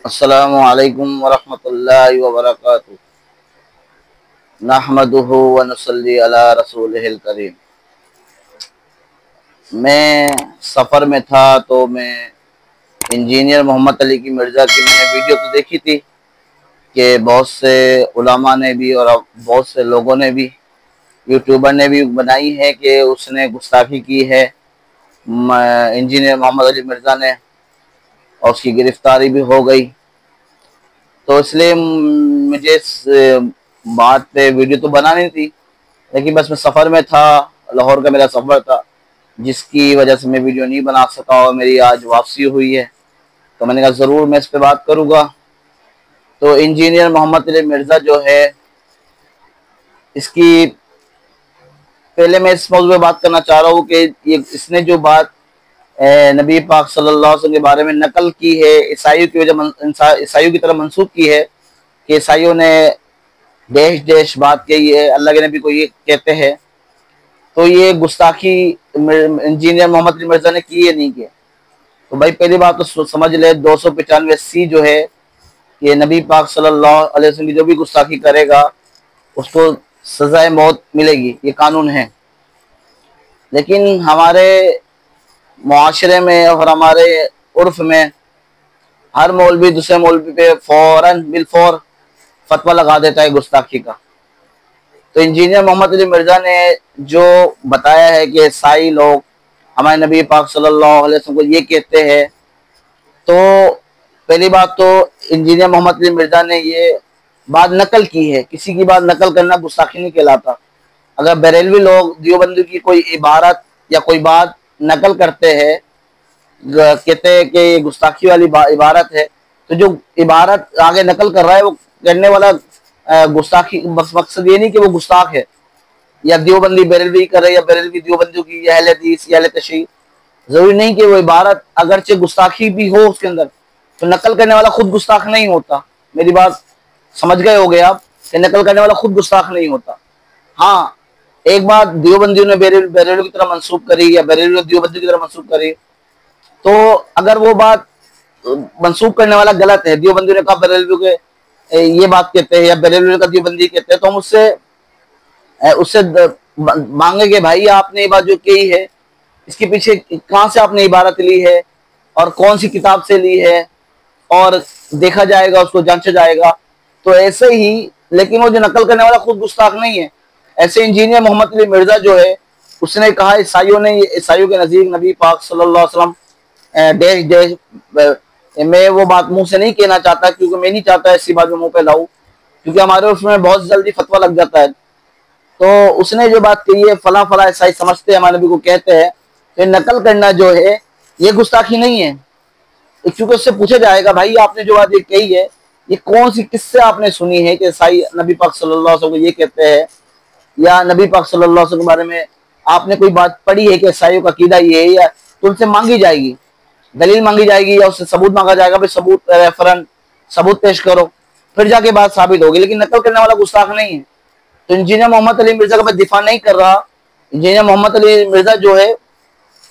अस्सलामु अलैकुम वरहमतुल्लाहि वबरकातुहू। नहमदुहु व नुसल्ली अला रसूलिहिल करीम। मैं सफ़र में था तो मैं इंजीनियर मोहम्मद अली की मिर्ज़ा की मैंने वीडियो तो देखी थी कि बहुत से उलमा ने भी और बहुत से लोगों ने भी, यूट्यूबर ने भी बनाई है कि उसने गुस्ताखी की है इंजीनियर मोहम्मद अली मिर्ज़ा ने, और उसकी गिरफ्तारी भी हो गई। तो इसलिए मुझे इस बात पे वीडियो तो बनानी थी, लेकिन बस मैं सफ़र में था, लाहौर का मेरा सफ़र था, जिसकी वजह से मैं वीडियो नहीं बना सका और मेरी आज वापसी हुई है। तो मैंने कहा ज़रूर मैं इस पे बात करूँगा। तो इंजीनियर मोहम्मद अली मिर्ज़ा जो है, इसकी पहले मैं इस मौजूद पे बात करना चाह रहा हूँ कि ये इसने जो बात नबी पाक सल्लल्लाहु अलैहि वसल्लम के बारे में नकल की है, ईसाइयों की वजह ईसाइयों की तरफ मंसूब की है कि ईसाइयों ने देश देश बात कही है, अल्लाह के नबी को ये कहते हैं। तो ये गुस्ताखी इंजीनियर मोहम्मद अली मिर्ज़ा ने की है, नहीं किया। तो भाई पहली बात तो समझ ले, 295C जो है कि नबी पाक सल्लल्लाहु अलैहि वसल्लम की जो भी गुस्ताखी करेगा उसको सजाए मौत मिलेगी, ये कानून है। लेकिन हमारे मुआशरे में और हमारे उर्फ में हर मौलवी दूसरे मौलवी पे फौरन बिलफौर फतवा लगा देता है गुस्ताखी का। तो इंजीनियर मोहम्मद अली मिर्ज़ा ने जो बताया है कि ईसाई लोग हमारे नबी पाक सल्लल्लाहु अलैहि वसल्लम को ये कहते हैं, तो पहली बात तो इंजीनियर मोहम्मद अली मिर्ज़ा ने ये बात नकल की है। किसी की बात नकल करना गुस्ताखी नहीं कहलाता। अगर बरेलवी लोग देवबंदी की कोई इबारत या कोई बात नकल करते हैं, कहते हैं कि ये गुस्ताखी वाली इबारत है, तो जो इबारत आगे नकल कर रहा है वो करने वाला गुस्ताखी, बस मकसद ये नहीं कि वो गुस्ताख है, या देवबंदी बरेलवी करे या बरेलवी देवबंदी की, या अहले हदीस या अहले तशय्युअ, जरूरी नहीं कि वो इबारत अगरचे गुस्ताखी भी हो उसके अंदर, तो नकल करने वाला खुद गुस्ताख नहीं होता। मेरी बात समझ गए होगे आप कि नकल करने वाला खुद गुस्ताख नहीं होता। हाँ, एक बात देवबंदियों ने बरेलवी की तरह मंसूब करी या बरेलवी ने देवबंदी की तरह मंसूब करी, तो अगर वो बात मंसूब करने वाला गलत है, देवबंदियों ने कहा बरेलवी के ये बात कहते हैं या बरेलवी का देवबंदी कहते हैं, तो हम उससे उससे मांगे भाई आपने ये बात जो कही है, इसके पीछे कहाँ से आपने इबारत ली है और कौन सी किताब से ली है, और देखा जाएगा, उसको जांचा जाएगा। तो ऐसे ही, लेकिन वो जो नकल करने वाला खुद गुस्ताख नहीं है। ऐसे इंजीनियर मोहम्मद अली मिर्ज़ा जो है, उसने कहा ईसाइयों ने, ईसाइयों के नज़दीक नबी पाक सल्लल्लाहु अलैहि वसल्लम देश देश, मैं वो बात मुंह से नहीं कहना चाहता, क्योंकि मैं नहीं चाहता ऐसी बात में मुंह पे लाऊं, क्योंकि हमारे उसमें बहुत जल्दी फतवा लग जाता है। तो उसने जो बात कही है, फला फला ईसाई समझते हैं, हमारे नबी को कहते हैं, तो नकल करना जो है ये गुस्ताखी नहीं है। क्योंकि उससे पूछा जाएगा भाई आपने जो बात ये कही है, ये कौन सी किससे आपने सुनी है कि ईसाई नबी पाक सल्लल्लाहु अलैहि वसल्लम को ये कहते हैं, या नबी पाक सल्लल्लाहु अलैहि वसल्लम के बारे में आपने कोई बात पढ़ी है कि ईसाइयों का अकीदा ये है, या तो उनसे मांगी जाएगी, दलील मांगी जाएगी, या उससे सबूत मांगा जाएगा, भाई सबूत रेफरन सबूत पेश करो, फिर जाके बात साबित होगी। लेकिन नकल करने वाला गुस्ताख नहीं है। तो इंजीनियर मोहम्मद अली मिर्ज़ा का मैं दिफा नहीं कर रहा। इंजीनियर मोहम्मद अली मिर्ज़ा जो है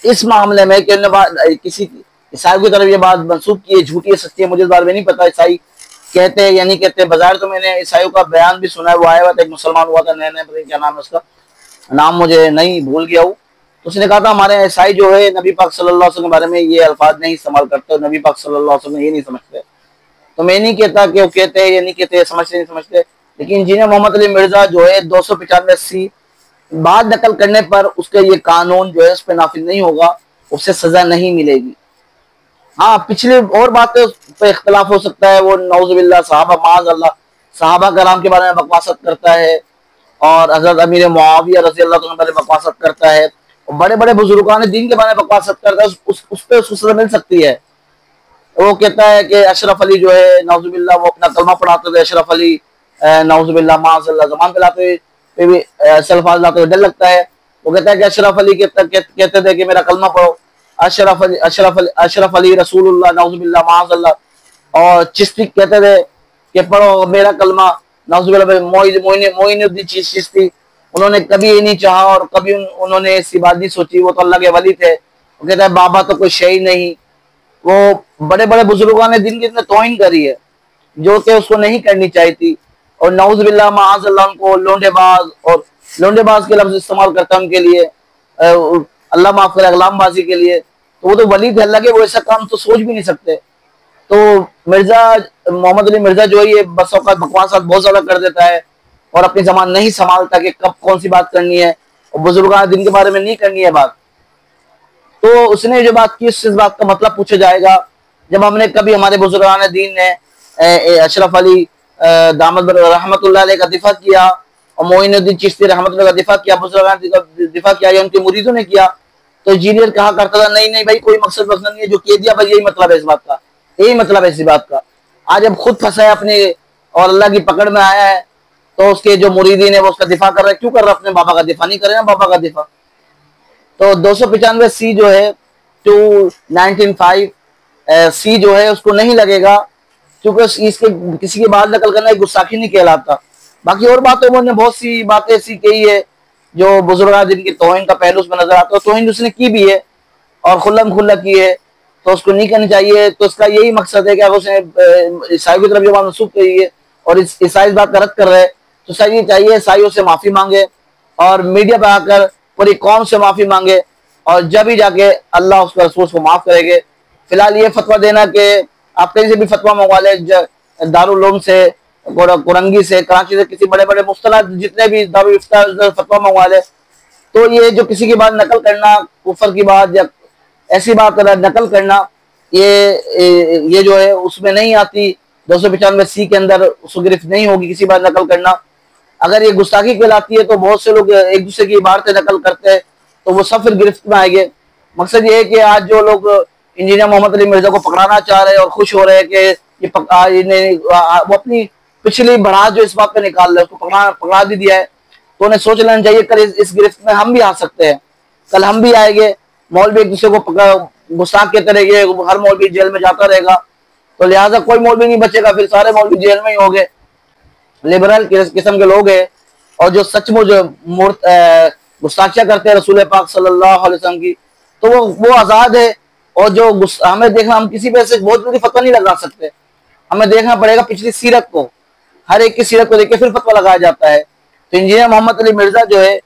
इस मामले में कि किसी ईसाई की तरफ ये बात मंसूब की है, झूठी है सच्ची है, मुझे इस बारे में नहीं पता ईसाई कहते हैं या नहीं कहते। बाजार तो मैंने ईसाइयों का बयान भी सुना है, वो आया हुआ था, एक मुसलमान हुआ था नया नया, पता नहीं क्या नाम है उसका, नाम मुझे नहीं, भूल गया हूँ। तो उसने कहा था हमारे ईसाई जो है नबी पाक सल्लल्लाहु अलैहि वसल्लम के बारे में ये अल्फाज नहीं इस्तेमाल करते, नबी पाक सल्लल्लाहु अलैहि वसल्लम ये नहीं समझते। तो मैं नहीं कहता कि वो कहते हैं या नहीं कहते, समझते नहीं समझते। लेकिन इंजीनियर मोहम्मद अली मिर्ज़ा जो है 295C बात नकल करने पर उसका ये कानून जो है उस पर नाफिज नहीं होगा, उससे सजा नहीं मिलेगी। हाँ, पिछले और बातें पे इख्तलाफ हो सकता है, वो नौजुबिल्लाह साहबा माज़अल्लाह साहबा कराम के बारे में बकवासत करता है, और हज़रत अमीर मुआविया रज़ी अल्लाह के बारे में बकवासत करता है, और बड़े बड़े बुजुर्गान दीन के बारे में बकवासत करता है, उस पर उसको सजा मिल सकती है। वो कहता है कि अशरफ अली जो है नौजुबिल्लाह वो अपना कलमा पढ़ाते थे, अशरफ अली नौजुबिल्लाह माज़अल्लाह, ज़बान पे लाते पे भी अल्फाज लाते हुए डर लगता है। वो कहता है कि अशरफ अली कहते थे कि मेरा कलमा पढ़ो, अशरफ अली रसूलुल्लाह नौजुबिल्लाह माज़अल्लाह। और चिश्ती कहते थे कि पढ़ो मेरा कलमा नौजुबिल्लाह, मोइनुद्दीन चिश्ती, उन्होंने कभी ये नहीं चाहा और कभी उन्होंने ऐसी बात नहीं सोची, वो तो अल्लाह के वली थे। वो कहता है बाबा तो कोई शय नहीं, वो बड़े बड़े बुजुर्गों ने दिन की इतने तौहीन करी है जो कि उसको नहीं करनी चाहिए थी। और नऊज़ बिल्लाह माअज़ल्लाह उनको लोंडेबाज और लोंडेबाज के लफ्ज इस्तेमाल करता है उनके लिए, अल्लाह माफ करे, अगलामबाजी के लिए। तो वो तो वली थे अल्लाह के, वो ऐसा काम तो सोच भी नहीं सकते। तो मिर्जा मोहम्मद अली मिर्जा जो है ये बस औकात बकवास बहुत ज्यादा कर देता है और अपनी जबान नहीं संभालता कि कब कौन सी बात करनी है और बुजुर्गान दिन के बारे में नहीं करनी है बात। तो उसने जो बात की इस बात का मतलब पूछा जाएगा। जब हमने कभी हमारे बुजुर्गान दीन ने अशरफ अली दामद रहमतुल्लाह अलैह का दिफा किया और मोइनुद्दीन चिश्ती रहमतुल्लाह का दिफा किया, बुजुर्गान का दिफा किया या उनके मुरीदों ने किया, तो इंजीनियर कहा करता था नहीं नहीं भाई कोई मकसद मकसद नहीं है, जो कह दिया भाई यही मतलब है इस बात का, यही मतलब है इसी बात का। आज अब खुद फंसा है अपने और अल्लाह की पकड़ में आया है, तो उसके जो मुरीदीन है वो उसका दिफा कर रहे हैं। क्यों कर रहा है? अपने बाबा का दिफा नहीं करे ना, बाबा का दिफा। तो 295 सी जो है 295 सी जो है उसको नहीं लगेगा, क्योंकि इसके किसी की बात नकल करना एक गुस्ताखी नहीं कहलाता। बाकी और बातों में उन्होंने बहुत सी बातें ऐसी कही है जो बुजुर्ग जिनकी तौहीन का पहलू उसमें नजर आता है। तौहीन उसने की भी है और खुल्लम खुल्ला की है, तो उसको नहीं करनी चाहिए। तो उसका यही मकसद है कि अगर उसने ईसाई की तरफ जो बात मनसूब कही है और इस ईसाई इस बात का रद्द कर रहे हैं, तो सही चाहिए ईसाइयों से माफी मांगे और मीडिया पर आकर पूरी कौम से माफी मांगे, और जब ही जाके अल्लाह उसका रसूल को माफ करेंगे। फिलहाल ये फतवा देना कि आप कहीं से भी फतवा मंगवा ले, दारुल उलूम से, कुरंगी से, कराची से, किसी बड़े बड़े मुफ्तला जितने भी दारुल इफ्ता फतवा मंगवा ले, तो ये जो किसी की बात नकल करना, कुफर की बात या ऐसी बात नकल करना, ये जो है उसमें नहीं आती। 295 सी के अंदर उसको गिरफ्त नहीं होगी किसी बात नकल करना। अगर ये गुस्ताखी कहलाती है तो बहुत से लोग एक दूसरे की इबारतें नकल करते हैं, तो वो सब फिर गिरफ्त में आएंगे। मकसद ये है कि आज जो लोग इंजीनियर मोहम्मद अली मिर्जा को पकड़ाना चाह रहे हैं और खुश हो रहे हैं कि वो अपनी पिछली बढ़ा जो इस बात पे निकाल रहे हैं, उसको पकड़ा भी दिया है, तो उन्हें सोच लेना चाहिए कल इस गिरफ्त में हम भी आ सकते हैं। कल हम भी आएंगे, मौलवी एक दूसरे को गुस्ताख कहते रहेंगे, हर मौलवी जेल में जाता रहेगा, तो लिहाजा कोई मौलवी नहीं बचेगा, फिर सारे मौलवी जेल में ही होंगे। लिबरल किस्म के लोग हैं और जो सचमुच गुस्ताखियां करते हैं रसूल पाक सल्लल्लाहु अलैहि वसल्लम की, तो वो आजाद है। और जो हमें देखना, हम किसी पे से बहुत जल्दी फतवा नहीं लगा सकते, हमें देखना पड़ेगा पिछली सीरत को, हर एक की सीरत को देख के फिर फतवा लगाया जाता है। तो इंजीनियर मोहम्मद अली मिर्जा जो है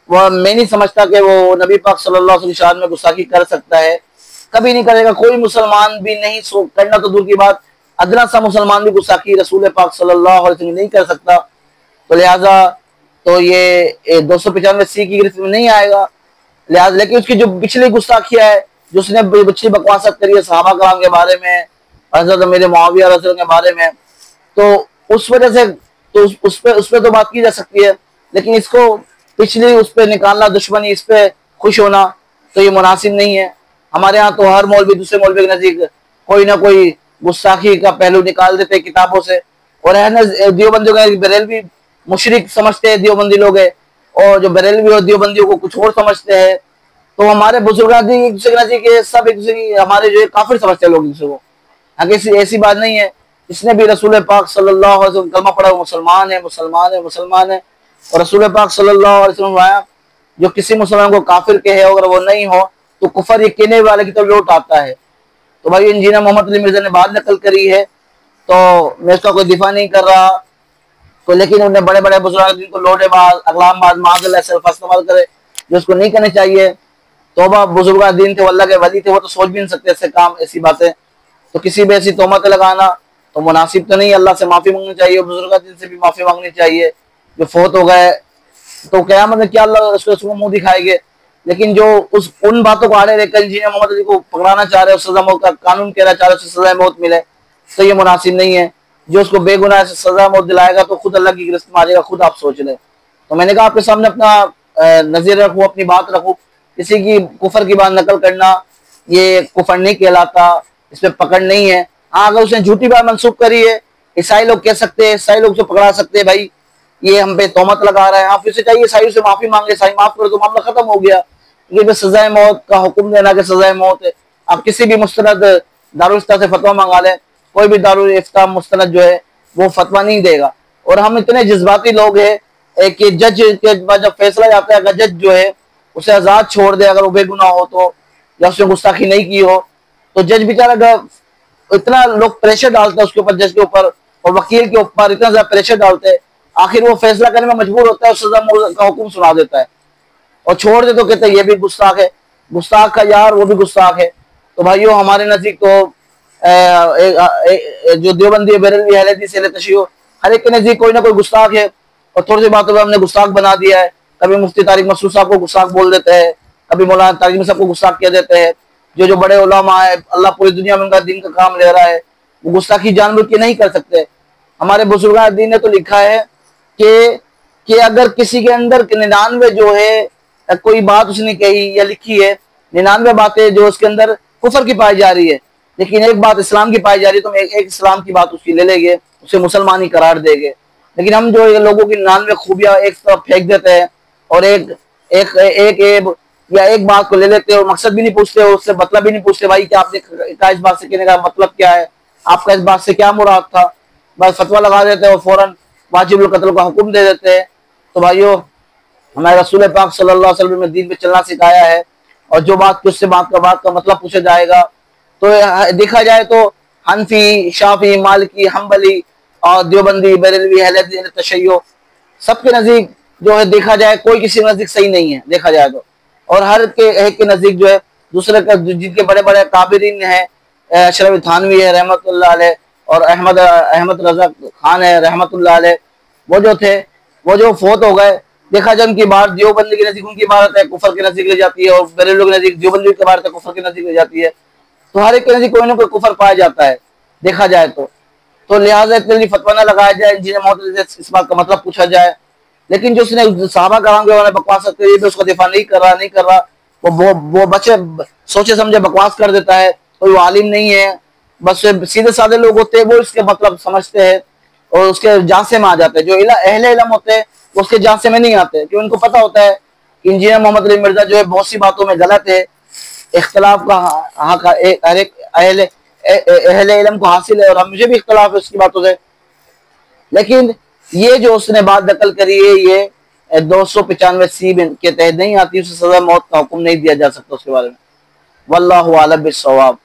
वह मैं नहीं समझता कि वो नबी पाक सल्लल्लाहु अलैहि वसल्लम में गुस्ताखी कर सकता है, कभी नहीं करेगा। कोई मुसलमान भी नहीं, करना तो दूर की बात, अदना सा मुसलमान भी गुस्ताखी रसूल पाक सल्लल्लाहु अलैहि वसल्लम नहीं कर सकता। तो लिहाजा तो ये 295 सी की गिरफ्त में नहीं आएगा। लिहाजा लेकिन उसकी जो पिछली गुस्ताखियां है, जो उसने पिछली बकवासत करी है सहाबा कराम के बारे में, हज़रत मेरे मुआविया रसूल के बारे में, तो उस वजह से तो उस पे तो बात की जा सकती है, लेकिन इसको पिछली उस पर निकालना, दुश्मनी इस पे खुश होना, तो ये मुनासिब नहीं है। हमारे यहाँ तो हर मौलवी दूसरे मौलवी के नजदीक कोई ना कोई गुस्ताखी का पहलू निकाल देते किताबों से। और है ना देवबंदियों का बरेलवी मुशरिक समझते हैं देवबंदी लोग है, और जो बरेलवी और देवबंदियों को कुछ और समझते हैं। तो हमारे बुजुर्ग एक दूसरे के नजदीक सब एक दूसरे की हमारे जो है काफिर समझते हैं लोग एक दूसरे को। आगे ऐसी बात नहीं है। इसने भी रसूल पाक सल्लल्लाहु अलैहि वसल्लम कलमा पढ़ा, मुसलमान है, मुसलमान है, मुसलमान है। और रसूल पाक सल्लल्लाहु अलैहि वसल्लम आया जो किसी मुसलमान को काफिर कहे अगर वो नहीं हो तो कुफर ये कहने वाले की तरफ लौट आता है। तो भाई इंजीनियर मोहम्मद अली मिर्जा ने बात नकल करी है, तो मैं उसका कोई दिफा नहीं कर रहा, तो लेकिन उन्हें बड़े बड़े बुजुर्ग जिनको लोडेबाज, अगलामबाज, माज़ल्लाह से अल्फाज़ इस्तेमाल करे जो उसको नहीं करने चाहिए। तौबा, बुजुर्ग दीन थे, अल्लाह के वली थे, वो तो सोच भी नहीं सकते ऐसे काम, ऐसी बातें। तो किसी भी ऐसी तोहमत लगाना तो मुनासिब तो नहीं। अल्लाह से माफी मांगनी चाहिए, बुजुर्ग दिन से भी माफी मांगनी चाहिए। जो फोत हो गए तो क़यामत में क्या अल्लाह उसको मुंह दिखाएंगे। लेकिन जो उन बातों को आड़े रहकर इंजीनियर मोहम्मद अली को पकड़ाना चाह रहे हो, सजा मौत का कानून कहना चाह रहे हो, सजा मौत मिले, तो ये मुनासिब नहीं है। जो उसको बेगुनाह से सजा मौत दिलाएगा तो खुद अल्लाह की गिरफ्त में आ जाएगा, खुद आप सोच लें। तो मैंने कहा आपके सामने अपना नजर रखूँ, अपनी बात रखूँ। किसी की कुफर की बात नकल करना ये कुफर नहीं कहलाता, इसमें पकड़ नहीं है। हाँ, अगर उसने झूठी बात मंसूब करी है, ईसाई लोग कह सकते हैं, ईसाई लोग से पकड़ा सकते हैं, भाई ये हम पे तोहमत लगा रहा है, आप इसे चाहिए ईसाई से माफी मांगे, ईसाई माफ करो तो मामला खत्म हो गया। ये सजाए मौत का हुक्म देना कि सजाए मौत है। आप किसी भी मुस्तनद दारुल इफ्ता से फतवा मंगा लें, कोई भी दारुल इफ्ता मुस्तनद जो है वो फतवा नहीं देगा। और हम इतने जज्बाती लोग हैं कि जज के बाद जब फैसला जाता है, अगर जज जो है उसे आजाद छोड़ दे अगर वो बेगुनाह हो तो, या उसने गुस्ताखी नहीं की हो, तो जज बेचारा इतना लोग प्रेशर डालते हैं उसके ऊपर, जज के ऊपर और वकील के ऊपर इतना ज्यादा प्रेशर डालते हैं, आखिर वो फैसला करने में मजबूर होता है, सजा का हुक्म सुना देता है और छोड़ दे तो कहते हैं ये भी गुस्ताख है, गुस्ताख का यार वो भी गुस्ताख है। तो भाइयों हमारे नजदीक तो जो देवबंदी बरेलवी अहले हदीस अहले तशय्युअ हर एक के नजदीक कोई ना कोई गुस्ताख है और थोड़ी सी बातों पर हमने गुस्ताख बना दिया है। कभी मुफ्ती तारिक मसरूर साहब को गुस्ताख बोल देते हैं, कभी मौलाना तारिक साहब को गुस्ताख किया देते हैं। जो बड़े उलमा है, अल्लाह पूरी दुनिया में उनका दीन का काम ले रहा है, वो गुस्ताखी जानबूझ के नहीं कर सकते। हमारे बुजुर्गान दीन ने तो लिखा है कि अगर किसी के अंदर 99 जो है कोई बात उसने कही या लिखी है, 99 बातें जो उसके अंदर कुफर की पाई जा रही है, लेकिन एक बात इस्लाम की पाई जा रही है, तो हम एक इस्लाम की बात उसकी ले लेंगे, उसे मुसलमान ही करार देंगे। लेकिन हम जो लोगों की 99 खूबियां एक तरफ फेंक देते हैं और एक एक एक एक या एक बात को ले लेते हैं और मकसद भी नहीं पूछते, उससे मतलब भी नहीं पूछते भाई कि आपने कहा इस बात से कहने का मतलब क्या है, आपका इस बात से क्या मुराद था, बस फतवा लगा देते हैं और फौरन वाजिबुल कत्ल का हुक्म दे देते हैं। तो भाइयों हमारे रसूल पाक सल्लल्लाहु अलैहि वसल्लम ने दीन पे चलना सिखाया है और जो बात उससे बात का मतलब पूछा जाएगा, तो देखा जाए तो हनफी, शाफी, मालिकी, हम्बली और देवबंदी, बरेलवी, अहले हदीस, तशय्युअ सबके नजदीक जो है देखा जाए कोई किसी नजदीक सही नहीं है देखा जाए तो। और हर एक के नजदीक जो है दूसरे का, जिनके बड़े बड़े काबिरीन है, अशरफ थानवी है रहमतुल्लाह अलैह और अहमद रजा खान है रहमतुल्लाह अलैह, वो जो थे वो जो फोत हो गए, देखा जाए उनकी बात देवबंदी के नजदीक उनकी इबारत है कुफर के नजदीक ले जाती है और बरेलवी के नजदीक देवबंदी की इबारत है कुफर के नजदीक ले जाती है। तो हर एक के नजदीक कोई ना कोई कुफर पाया जाता है देखा जाए तो लिहाजा इतनी फतवा ना लगाया जाए, जिन्हें मौत इस बात का मतलब पूछा जाए। लेकिन जो उसने सहाबा कराम के बारे में बकवास करते हुए उसका दिफा नहीं कर रहा वो बच्चे सोचे समझे बकवास कर देता है, कोई आलिम नहीं है, बस सीधे साधे लोग होते हैं वो इसके मतलब समझते हैं और उसके जांचे में आ जाते हैं। जो अहले इल्म होते हैं वो उसके जांचे में नहीं आते, क्योंकि उनको पता होता है कि इंजीनियर मोहम्मद अली मिर्जा जो है बहुत सी बातों में गलत है, इख्तलाफ का हर एक अहले इल्म को हासिल है और मुझे भी इख्तलाफ है उसकी बातों से। लेकिन ये जो उसने बात दखल करी है ये 295 के तहत नहीं आती, उसे सजा मौत का हुक्म नहीं दिया जा सकता उसके बारे में। वल्लाहु आलम बिस्सवाब।